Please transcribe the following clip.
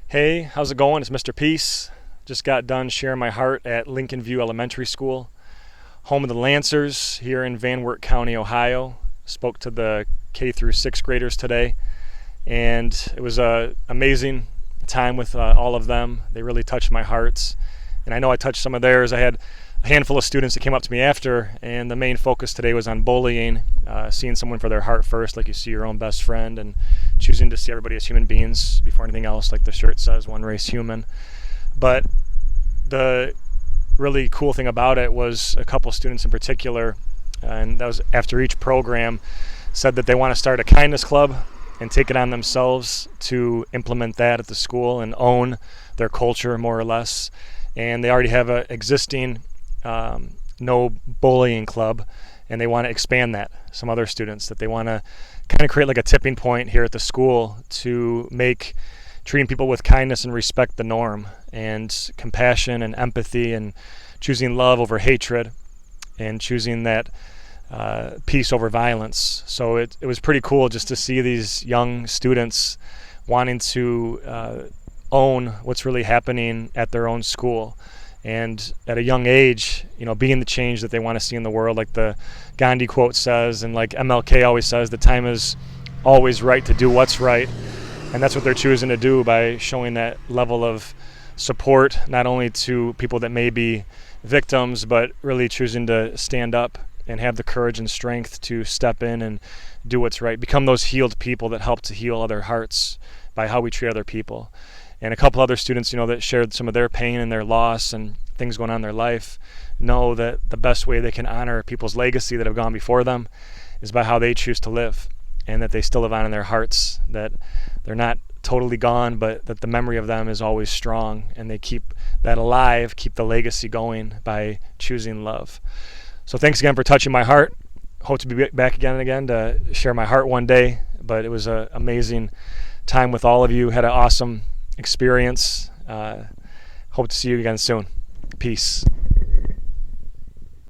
Hey, how's it going? It's Mr. Peace. Just got done sharing my heart at Lincolnview Elementary School, home of the Lancers here in Wert County, Ohio. Spoke to the K through 6th graders today, and it was an amazing time with all of them. They really touched my hearts, and I know I touched some of theirs. I had a handful of students that came up to me after, and the main focus today was on bullying, seeing someone for their heart first, like you see your own best friend, and choosing to see everybody as human beings before anything else, like the shirt says, one race human. But the really cool thing about it was a couple students in particular, and that was after each program, said that they want to start a kindness club and take it on themselves to implement that at the school and own their culture more or less. And they already have an existing no bullying club, and they want to expand that. Some other students that they want to kind of create like a tipping point here at the school to make treating people with kindness and respect the norm, and compassion and empathy, and choosing love over hatred, and choosing that peace over violence. So it was pretty cool just to see these young students wanting to own what's really happening at their own school, and at a young age, being the change that they want to see in the world, like the Gandhi quote says, and like MLK always says, the time is always right to do what's right. And that's what they're choosing to do by showing that level of support, not only to people that may be victims, but really choosing to stand up and have the courage and strength to step in and do what's right. Become those healed people that help to heal other hearts by how we treat other people. And a couple other students, that shared some of their pain and their loss and things going on in their life, know that the best way they can honor people's legacy that have gone before them is by how they choose to live, and that they still live on in their hearts, that they're not totally gone, but that the memory of them is always strong, and they keep that alive, keep the legacy going by choosing love. So thanks again for touching my heart. Hope to be back again and again to share my heart one day, but it was an amazing time with all of you. Had an awesome experience. Hope to see you again soon. Peace.